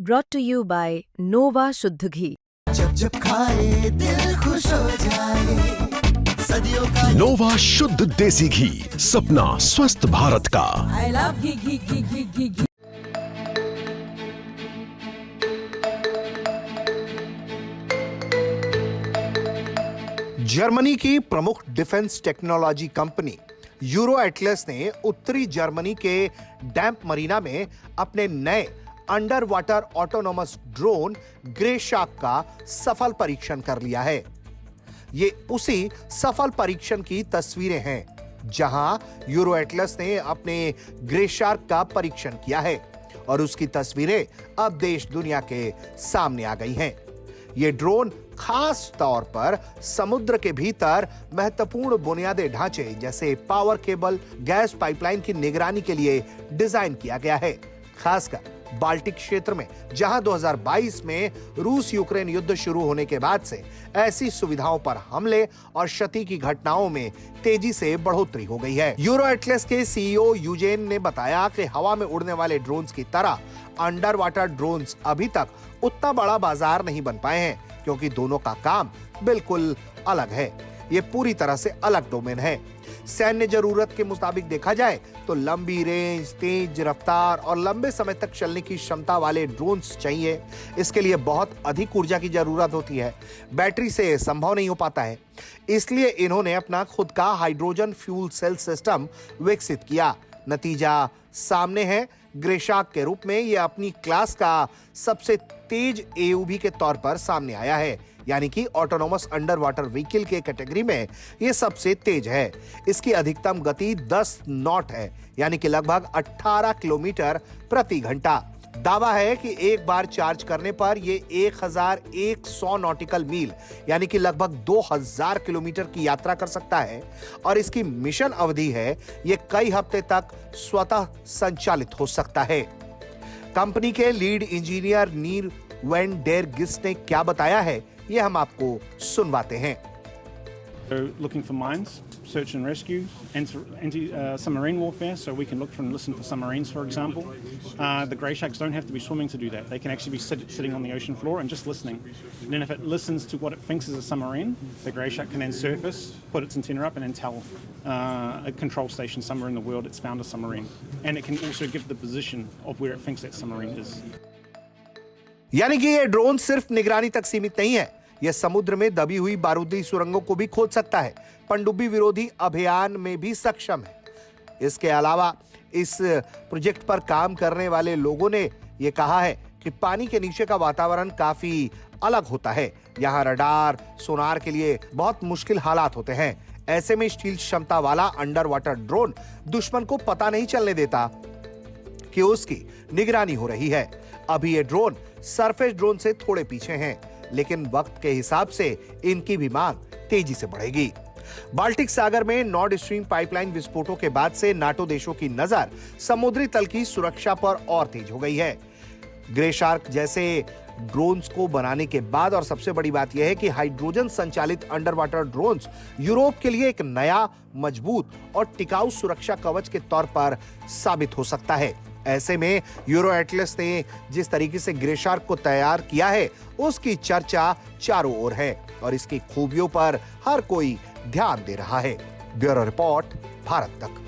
brought to you by Nova शुद्ध घी। जब जब खाए दिल खुश हो जाए, सदियों का नोवा शुद्ध देसी घी, सपना स्वस्थ भारत का। I love ghee ghee ghee ghee ghee ghee. Germany की प्रमुख defence technology company euro Atlas ने उत्तरी जर्मनी के डैम्प मरीना में अपने नए under water autonomous drone grey shark का सफल परीक्षण कर लिया है। ये उसी सफल परीक्षण की तस्वीरें हैं जहां यूरो एटलस ने अपने ग्रे शार्क का परीक्षण किया है और उसकी तस्वीरें अब देश दुनिया के सामने आ गई हैं। ये ड्रोन खास तौर पर समुद्र के भीतर महत्वपूर्ण बुनियादी ढांचे जैसे पावर केबल, गैस पाइपलाइन की निगरानी के लिए डिजाइन किया गया है। खासकर बाल्टिक क्षेत्र में, जहां 2022 में रूस यूक्रेन युद्ध शुरू होने के बाद से ऐसी सुविधाओं पर हमले और क्षति की घटनाओं में तेजी से बढ़ोतरी हो गई है। यूरो एटलस के सीईओ यूजेन ने बताया कि हवा में उड़ने वाले ड्रोन्स की तरह अंडर वाटर ड्रोन्स अभी तक उतना बड़ा बाजार नहीं बन पाए हैं, क्योंकि दोनों का काम बिल्कुल अलग है। ये पूरी तरह से अलग डोमेन है। सैन्य जरूरत के मुताबिक देखा जाए तो लंबी रेंज, तेज रफ्तार और लंबे समय तक चलने की क्षमता वाले ड्रोन्स चाहिए। इसके लिए बहुत अधिक ऊर्जा की जरूरत होती है, बैटरी से संभव नहीं हो पाता है। इसलिए इन्होंने अपना खुद का हाइड्रोजन फ्यूल सेल सिस्टम विकसित किया। नतीजा सामने है। ग्रे शार्क के रूप में यह अपनी क्लास का सबसे तेज एयूवी के तौर पर सामने आया है, यानी कि ऑटोनोमस अंडर वाटर व्हीकल के कैटेगरी में यह सबसे तेज है। इसकी अधिकतम गति 10 नॉट है, यानी कि लगभग 18 किलोमीटर प्रति घंटा। दावा है कि एक बार चार्ज करने पर यह 1100 नॉटिकल मील यानी कि लगभग 2000 किलोमीटर की यात्रा कर सकता है और इसकी मिशन अवधि है यह कई हफ्ते तक स्वतः संचालित हो सकता है। कंपनी के लीड इंजीनियर नीर वेन डेर गिस ने क्या बताया है, यह हम आपको सुनवाते हैं। Looking for mines, search and rescue, anti-submarine warfare, so we can look for and listen for submarines, for example. The grey sharks don't have to be swimming to do that. They can actually be sitting on the ocean floor and just listening. And then if it listens to what it thinks is a submarine, the grey shark can then surface, put its antenna up and then tell a control station somewhere in the world it's found a submarine. And it can also give the position of where it thinks that submarine is. यानी कि ये drone सिर्फ निगरानी तक सीमित नहीं है, यह समुद्र में दबी हुई बारूदी सुरंगों को भी खोज सकता है, पनडुब्बी विरोधी अभियान में भी सक्षम है। इसके अलावा इस प्रोजेक्ट पर काम करने वाले लोगों ने यह कहा है कि पानी के नीचे का वातावरण काफी अलग होता है। यहाँ रडार, सोनार के लिए बहुत मुश्किल हालात होते हैं। ऐसे में स्टील क्षमता वाला अंडर वाटर ड्रोन दुश्मन को पता नहीं चलने देता कि उसकी निगरानी हो रही है। अभी ये ड्रोन सरफेस ड्रोन से थोड़े पीछे हैं, लेकिन वक्त के हिसाब से इनकी भी मांग तेजी से बढ़ेगी। बाल्टिक सागर में नॉर्ड स्ट्रीम पाइपलाइन विस्फोटों के बाद से नाटो देशों की नजर समुद्री तल की सुरक्षा पर और तेज हो गई है। ग्रे शार्क जैसे ड्रोन्स को बनाने के बाद और सबसे बड़ी बात यह है कि हाइड्रोजन संचालित अंडर वाटर ड्रोन्स यूरोप के लिए एक नया, मजबूत और टिकाऊ सुरक्षा कवच के तौर पर साबित हो सकता है। ऐसे में यूरो एटलस ने जिस तरीके से ग्रे शार्क को तैयार किया है, उसकी चर्चा चारों ओर है और इसकी खूबियों पर हर कोई ध्यान दे रहा है। ब्यूरो रिपोर्ट, भारत तक।